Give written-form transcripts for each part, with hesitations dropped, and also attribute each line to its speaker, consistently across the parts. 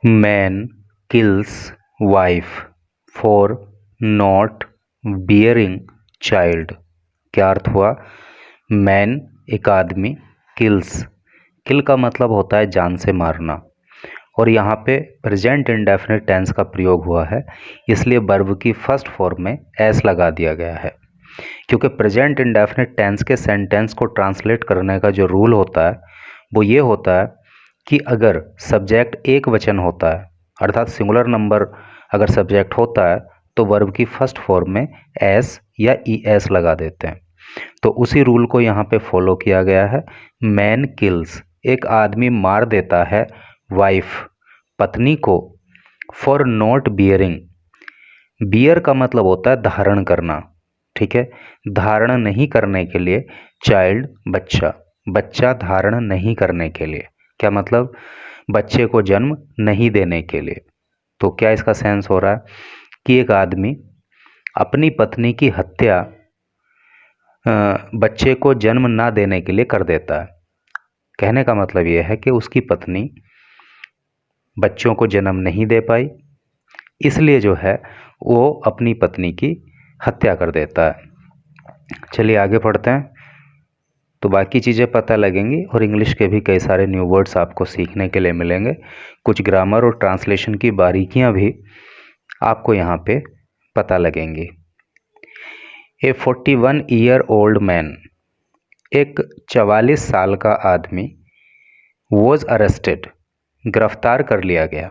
Speaker 1: Man kills wife for not bearing child. क्या अर्थ हुआ? Man एक आदमी, किल्स, किल का मतलब होता है जान से मारना, और यहाँ पे प्रेजेंट इंडेफिनिट टेंस का प्रयोग हुआ है, इसलिए वर्ब की फर्स्ट फॉर्म में एस लगा दिया गया है। क्योंकि प्रेजेंट इंडेफिनिट टेंस के सेंटेंस को ट्रांसलेट करने का जो रूल होता है वो ये होता है कि अगर सब्जेक्ट एक वचन होता है, अर्थात सिंगुलर नंबर अगर सब्जेक्ट होता है, तो वर्ब की फर्स्ट फॉर्म में एस या ई एस लगा देते हैं। तो उसी रूल को यहाँ पे फॉलो किया गया है। मैन किल्स, एक आदमी मार देता है, वाइफ, पत्नी को, फॉर नॉट बियरिंग, बियर का मतलब होता है धारण करना, ठीक है, धारण नहीं करने के लिए, चाइल्ड बच्चा, बच्चा धारण नहीं करने के लिए, क्या मतलब? बच्चे को जन्म नहीं देने के लिए। तो क्या इसका सेंस हो रहा है कि एक आदमी अपनी पत्नी की हत्या बच्चे को जन्म ना देने के लिए कर देता है। कहने का मतलब यह है कि उसकी पत्नी बच्चों को जन्म नहीं दे पाई, इसलिए जो है वो अपनी पत्नी की हत्या कर देता है। चलिए आगे पढ़ते हैं, तो बाकी चीज़ें पता लगेंगी और इंग्लिश के भी कई सारे न्यू वर्ड्स आपको सीखने के लिए मिलेंगे। कुछ ग्रामर और ट्रांसलेशन की बारीकियां भी आपको यहाँ पे पता लगेंगी। ए 41 ईयर ओल्ड मैन, एक 44 साल का आदमी, वॉज अरेस्टेड, गिरफ्तार कर लिया गया।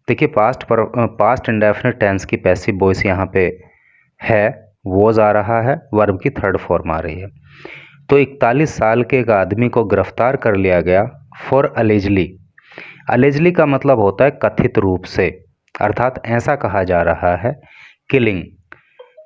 Speaker 1: देखिए पास्ट इंडेफिनिट टेंस की पैसिव वॉइस यहाँ पे है, वॉज आ रहा है, वर्ब की थर्ड फॉर्म आ रही है। तो 41 साल के एक आदमी को गिरफ्तार कर लिया गया फॉर अलेजली। अलेजली का मतलब होता है कथित रूप से, अर्थात ऐसा कहा जा रहा है, किलिंग,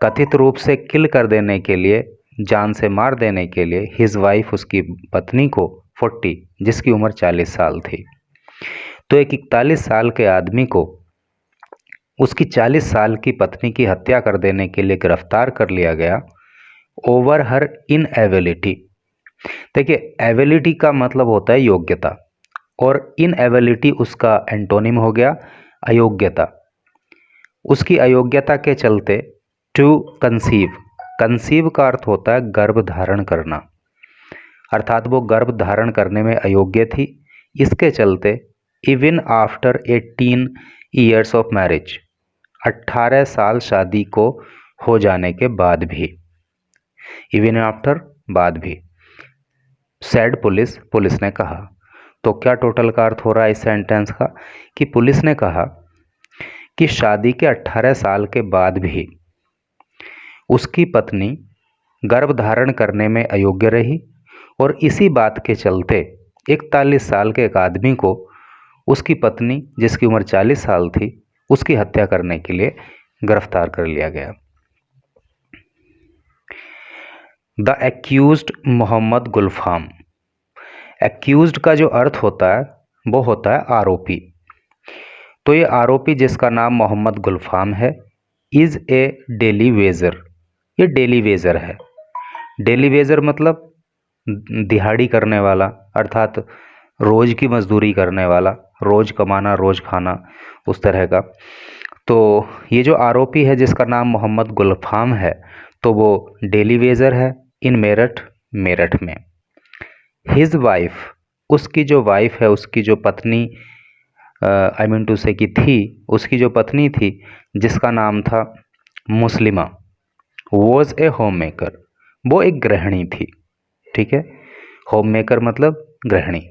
Speaker 1: कथित रूप से किल कर देने के लिए, जान से मार देने के लिए, हिज वाइफ, उसकी पत्नी को, 40, जिसकी उम्र 40 साल थी। तो एक 41 साल के आदमी को उसकी 40 साल की पत्नी की हत्या कर देने के लिए गिरफ्तार कर लिया गया, ओवर हर इनएबिलिटी। देखिए एबिलिटी का मतलब होता है योग्यता, और इनएबिलिटी उसका एंटोनिम हो गया अयोग्यता। उसकी अयोग्यता के चलते टू कंसीव, कंसीव का अर्थ होता है गर्भ धारण करना, अर्थात वो गर्भ धारण करने में अयोग्य थी। इसके चलते even after 18 years of marriage, 18 साल शादी को हो जाने के बाद भी, इवन आफ्टर, बाद भी, सैड पुलिस, पुलिस ने कहा। तो क्या टोटल का अर्थ हो रहा है इस सेंटेंस का कि पुलिस ने कहा कि शादी के 18 साल के बाद भी उसकी पत्नी गर्भ धारण करने में अयोग्य रही, और इसी बात के चलते 41 साल के एक आदमी को उसकी पत्नी, जिसकी उम्र 40 साल थी, उसकी हत्या करने के लिए गिरफ्तार कर लिया गया। The accused Mohammed Gulfam, accused का जो अर्थ होता है वो होता है आरोपी। तो ये आरोपी जिसका नाम मोहम्मद गुलफाम है, इज़ ए डेली वेजर, ये डेली वेजर है। डेली वेजर मतलब दिहाड़ी करने वाला, अर्थात रोज़ की मजदूरी करने वाला, रोज़ कमाना रोज़ खाना, उस तरह का। तो ये जो आरोपी है जिसका नाम मोहम्मद गुलफाम है, तो वो डेली वेजर है इन मेरठ, मेरठ में। हिज वाइफ, उसकी जो वाइफ है, उसकी जो पत्नी, आई मीन टू से कि थी, उसकी जो पत्नी थी जिसका नाम था मुस्लिमा, वॉज ए होम मेकर, वो एक गृहिणी थी, ठीक है, होम मेकर मतलब गृहिणी,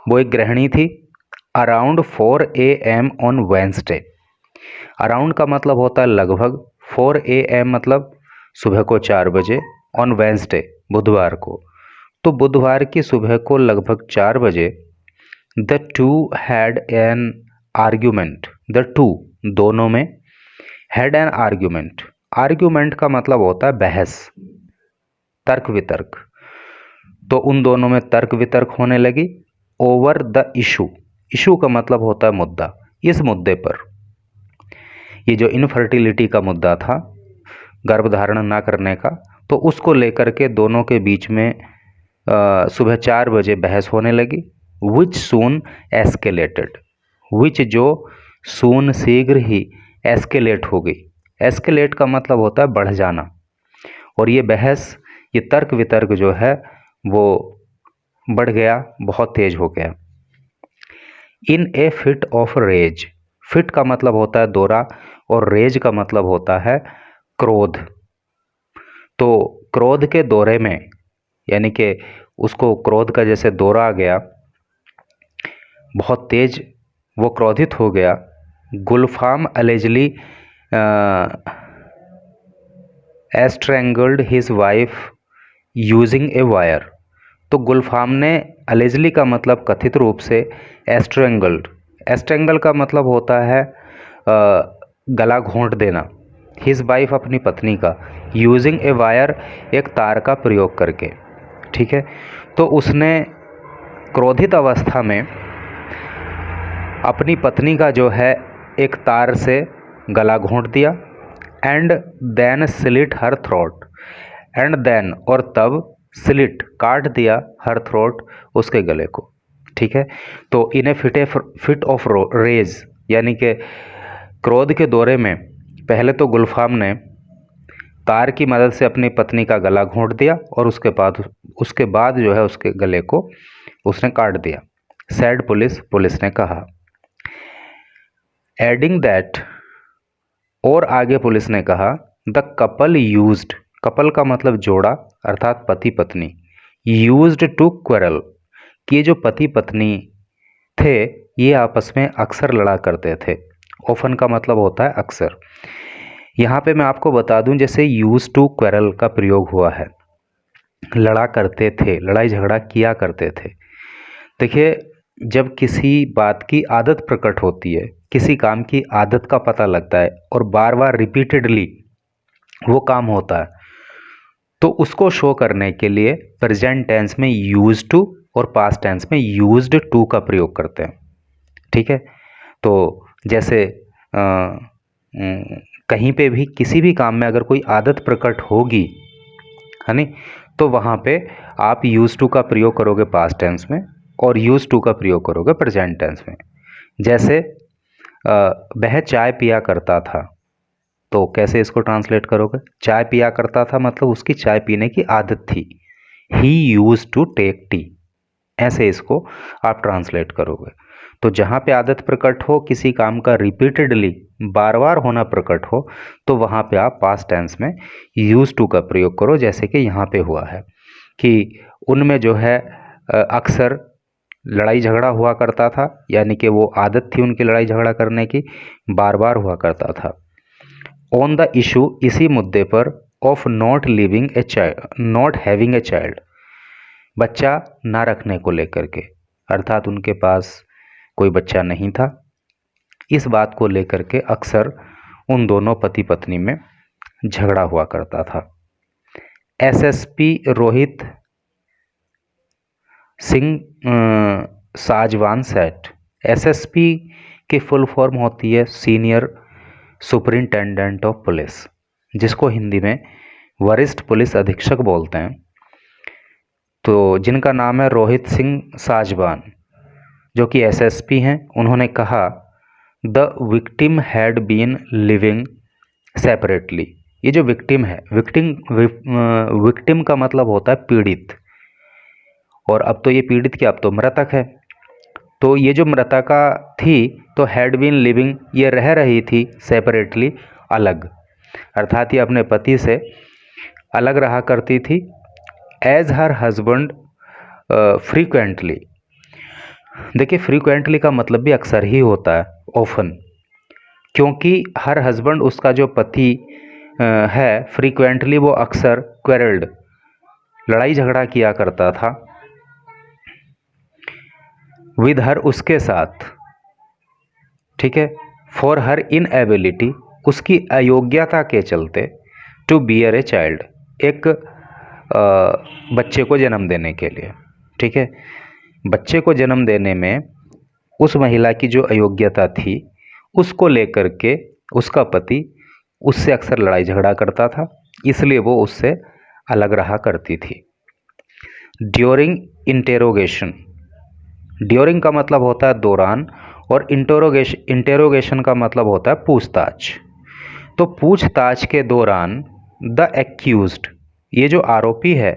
Speaker 1: वो एक गृहिणी थी। Around 4 AM on Wednesday, around का मतलब होता है लगभग, 4 AM मतलब सुबह को 4 बजे, ऑन वेंसडे बुधवार को, तो बुधवार की सुबह को लगभग 4 बजे, the two had an argument, the two दोनों में, हैड एन आर्ग्यूमेंट, आर्ग्यूमेंट का मतलब होता है बहस, तर्क वितर्क, तो उन दोनों में तर्क वितर्क होने लगी। ओवर द इशू, इशू का मतलब होता है मुद्दा, इस मुद्दे पर, ये जो इनफर्टिलिटी का मुद्दा था, गर्भधारण ना करने का, तो उसको लेकर के दोनों के बीच में सुबह 4 बजे बहस होने लगी। विच सून एस्केलेटेड, विच जो सून शीघ्र ही एस्केलेट हो गई। एस्केलेट का मतलब होता है बढ़ जाना, और ये बहस, ये तर्क वितर्क जो है वो बढ़ गया, बहुत तेज हो गया। इन ए फिट ऑफ रेज, फिट का मतलब होता है दौरा और रेज का मतलब होता है क्रोध। तो क्रोध के दौरे में, यानी कि उसको क्रोध का जैसे दौरा आ गया, बहुत तेज वो क्रोधित हो गया। Gulfam allegedly strangled his wife using a wire. तो गुलफाम ने, अलेजली का मतलब कथित रूप से, एस्ट्रेंगल्ड, एस्ट्रेंगल का मतलब होता है गला घोंट देना, हिज वाइफ अपनी पत्नी का, यूजिंग ए वायर एक तार का प्रयोग करके। ठीक है, तो उसने क्रोधित अवस्था में अपनी पत्नी का जो है एक तार से गला घोंट दिया। And then slit her throat, and then और तब, स्लिट काट दिया, हर थ्रोट उसके गले को। ठीक है, तो इन्हें फिट ऑफ रेज, यानी कि क्रोध के दौरे में पहले तो गुलफाम ने तार की मदद से अपनी पत्नी का गला घोंट दिया, और उसके बाद जो है उसके गले को उसने काट दिया। सैड पुलिस, पुलिस ने कहा। एडिंग दैट, और आगे पुलिस ने कहा, द कपल यूज्ड, कपल का मतलब जोड़ा अर्थात पति पत्नी, यूज्ड टू क्वेरल, कि ये जो पति पत्नी थे ये आपस में अक्सर लड़ा करते थे। ऑफन का मतलब होता है अक्सर। यहाँ पे मैं आपको बता दूं, जैसे यूज टू क्वेरल का प्रयोग हुआ है, लड़ा करते थे, लड़ाई झगड़ा किया करते थे। देखिए, जब किसी बात की आदत प्रकट होती है, किसी काम की आदत का पता लगता है और बार बार रिपीटेडली वो काम होता है, तो उसको शो करने के लिए प्रेजेंट टेंस में यूज टू और पास्ट टेंस में यूज्ड टू का प्रयोग करते हैं। ठीक है, तो जैसे कहीं पे भी किसी भी काम में अगर कोई आदत प्रकट होगी, है नहीं, तो वहाँ पे आप यूज टू का प्रयोग करोगे पास्ट टेंस में और यूज टू का प्रयोग करोगे प्रेजेंट टेंस में। जैसे वह चाय पिया करता था, तो कैसे इसको ट्रांसलेट करोगे? चाय पिया करता था मतलब उसकी चाय पीने की आदत थी। ही यूज टू टेक टी, ऐसे इसको आप ट्रांसलेट करोगे। तो जहाँ पे आदत प्रकट हो, किसी काम का रिपीटेडली बार बार होना प्रकट हो, तो वहाँ पे आप पास्ट टेंस में यूज टू का प्रयोग करो। जैसे कि यहाँ पे हुआ है कि उनमें जो है अक्सर लड़ाई झगड़ा हुआ करता था, यानी कि वो आदत थी उनकी लड़ाई झगड़ा करने की, बार बार हुआ करता था। ऑन द इशू, इसी मुद्दे पर, of not living a child, not having a child, बच्चा ना रखने को लेकर के, अर्थात उनके पास कोई बच्चा नहीं था। इस बात को लेकर के अक्सर उन दोनों पति पत्नी में झगड़ा हुआ करता था। SSP Rohit Singh Sajwan set, SSP की फुल फॉर्म होती है सीनियर सुपरिंटेंडेंट ऑफ पुलिस, जिसको हिंदी में वरिष्ठ पुलिस अधीक्षक बोलते हैं। तो जिनका नाम है रोहित सिंह साजवान, जो कि एसएसपी हैं, उन्होंने कहा the victim had been living separately. ये जो विक्टिम है, विक्टिम का मतलब होता है पीड़ित, और अब तो ये पीड़ित क्या, अब तो मृतक है। तो ये जो मृतका थी, तो हैड बीन लिविंग, ये रह रही थी सेपरेटली, अलग, अर्थात ये अपने पति से अलग रहा करती थी। एज हर हस्बैंड फ्रीक्वेंटली, देखिए फ्रीक्वेंटली का मतलब भी अक्सर ही होता है, ऑफन, क्योंकि हर हस्बैंड, उसका जो पति है, फ्रीक्वेंटली वो अक्सर क्वेरल्ड, लड़ाई झगड़ा किया करता था, विद हर, उसके साथ। ठीक है, फॉर हर इनएबिलिटी, उसकी अयोग्यता के चलते, टू बियर ए चाइल्ड, एक बच्चे को जन्म देने के लिए। ठीक है, बच्चे को जन्म देने में उस महिला की जो अयोग्यता थी, उसको लेकर के उसका पति उससे अक्सर लड़ाई झगड़ा करता था, इसलिए वो उससे अलग रहा करती थी। ड्यूरिंग इंटेरोगेशन, ड्यूरिंग का मतलब होता है दौरान, और इंटेरोगेशन का मतलब होता है पूछताछ। तो पूछताछ के दौरान द एक्यूज्ड, ये जो आरोपी है,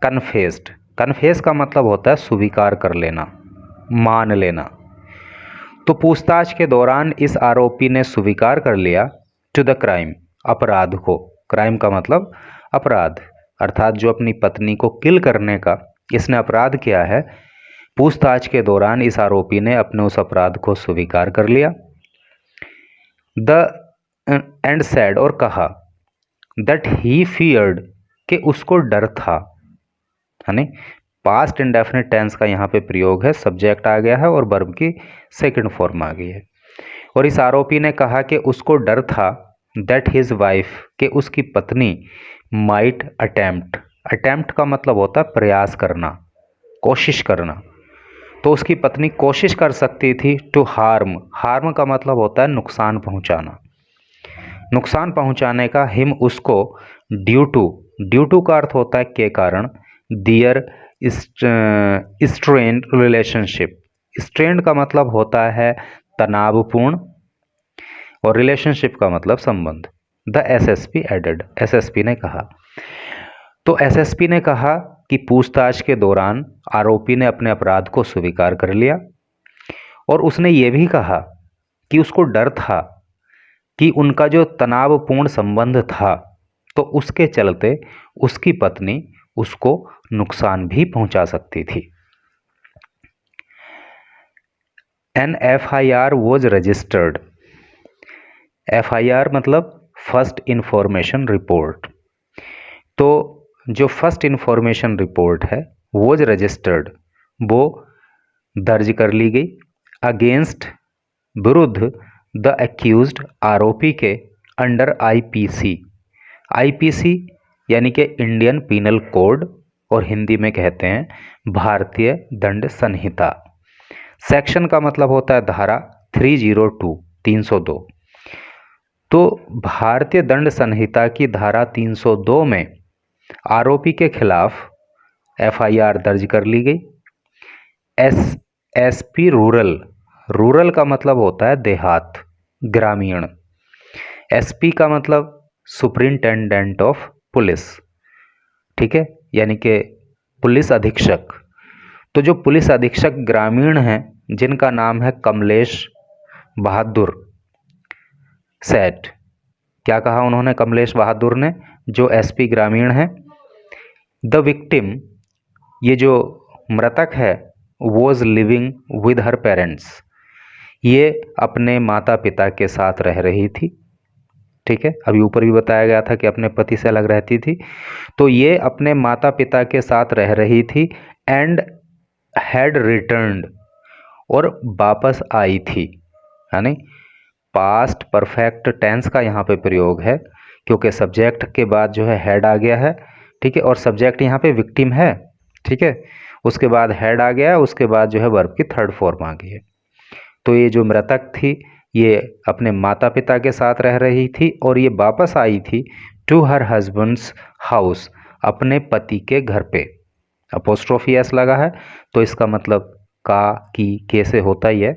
Speaker 1: कन्फेस का मतलब होता है स्वीकार कर लेना, मान लेना। तो पूछताछ के दौरान इस आरोपी ने स्वीकार कर लिया टू द क्राइम, अपराध को। क्राइम का मतलब अपराध, अर्थात जो अपनी पत्नी को किल करने का इसने अपराध किया है, पूछताछ के दौरान इस आरोपी ने अपने उस अपराध को स्वीकार कर लिया। द एंड सेड, और कहा, दैट ही फियर्ड, कि उसको डर था, यानी पास्ट इंडेफिनिट टेंस का यहाँ पे प्रयोग है, सब्जेक्ट आ गया है और वर्ब की सेकंड फॉर्म आ गई है। और इस आरोपी ने कहा कि उसको डर था दैट हिज वाइफ, कि उसकी पत्नी माइट अटेम्प्ट का मतलब होता है प्रयास करना, कोशिश करना। तो उसकी पत्नी कोशिश कर सकती थी टू हार्म का मतलब होता है नुकसान पहुंचाना, नुकसान पहुंचाने का, हिम उसको, ड्यू टू का अर्थ होता है के कारण, दियर स्ट्रेन्ड रिलेशनशिप, स्ट्रेन्ड का मतलब होता है तनावपूर्ण और रिलेशनशिप का मतलब संबंध। द एसएसपी एडेड, एसएसपी ने कहा। तो एसएसपी ने कहा कि पूछताछ के दौरान आरोपी ने अपने अपराध को स्वीकार कर लिया और उसने ये भी कहा कि उसको डर था कि उनका जो तनावपूर्ण संबंध था तो उसके चलते उसकी पत्नी उसको नुकसान भी पहुंचा सकती थी। An FIR was registered, FIR मतलब फर्स्ट इंफॉर्मेशन रिपोर्ट। तो जो फर्स्ट इंफॉर्मेशन रिपोर्ट है वॉज रजिस्टर्ड, वो दर्ज कर ली गई, अगेंस्ट, विरुद्ध, द एक्यूज्ड, आरोपी के, अंडर आईपीसी, आईपीसी यानी कि इंडियन पीनल कोड और हिंदी में कहते हैं भारतीय दंड संहिता। सेक्शन का मतलब होता है धारा 302, 302। तो भारतीय दंड संहिता की धारा 302 में आरोपी के खिलाफ एफआईआर दर्ज कर ली गई। एसपी रूरल का मतलब होता है देहात, ग्रामीण। एसपी का मतलब सुपरिंटेंडेंट ऑफ पुलिस, ठीक है, यानी कि पुलिस अधीक्षक। तो जो पुलिस अधीक्षक ग्रामीण हैं जिनका नाम है कमलेश बहादुर सेठ, क्या कहा उन्होंने कमलेश बहादुर ने, जो एसपी ग्रामीण हैं, द विक्टिम, ये जो मृतक है, was living with her parents, ये अपने माता पिता के साथ रह रही थी, ठीक है, अभी ऊपर भी बताया गया था कि अपने पति से अलग रहती थी। तो ये अपने माता पिता के साथ रह रही थी, एंड हैड रिटर्न्ड, और वापस आई थी, यानी पास्ट परफेक्ट टेंस का यहाँ पे प्रयोग है क्योंकि सब्जेक्ट के बाद जो है हैड आ गया है, ठीक है, और सब्जेक्ट यहाँ पे विक्टिम है, ठीक है, उसके बाद हैड आ गया, उसके बाद जो है वर्ब की थर्ड फॉर्म आ गई है। तो ये जो मृतक थी ये अपने माता पिता के साथ रह रही थी और ये वापस आई थी टू हर हस्बैंड्स हाउस, अपने पति के घर पे। अपोस्ट्रोफी एस लगा है तो इसका मतलब का की कैसे होता ही है।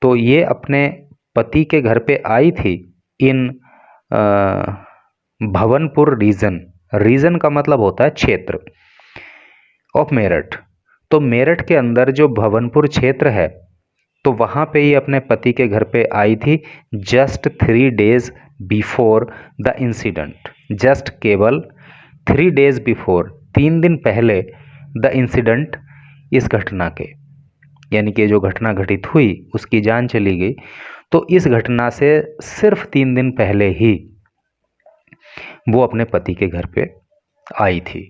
Speaker 1: तो ये अपने पति के घर पे आई थी इन भवनपुर रीजन का मतलब होता है क्षेत्र, ऑफ मेरठ। तो मेरठ के अंदर जो भवनपुर क्षेत्र है तो वहाँ पे ही अपने पति के घर पे आई थी just 3 days before the incident, just केवल 3 days बिफोर, 3 दिन पहले, द इंसिडेंट, इस घटना के, यानी कि जो घटना घटित हुई उसकी जान चली गई। तो इस घटना से सिर्फ 3 दिन पहले ही वो अपने पति के घर पे आई थी।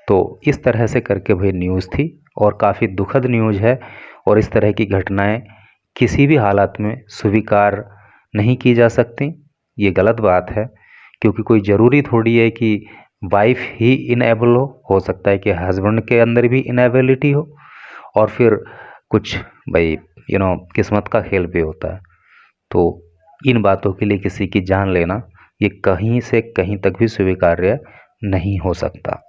Speaker 1: तो इस तरह से करके भाई न्यूज़ थी और काफ़ी दुखद न्यूज़ है और इस तरह की घटनाएं किसी भी हालत में स्वीकार नहीं की जा सकती। ये गलत बात है क्योंकि कोई ज़रूरी थोड़ी है कि वाइफ ही इनेबल हो सकता है कि हस्बैंड के अंदर भी इनेबिलिटी हो और फिर कुछ भाई किस्मत का खेल भी होता है। तो इन बातों के लिए किसी की जान लेना ये कहीं से कहीं तक भी स्वीकार्य नहीं हो सकता।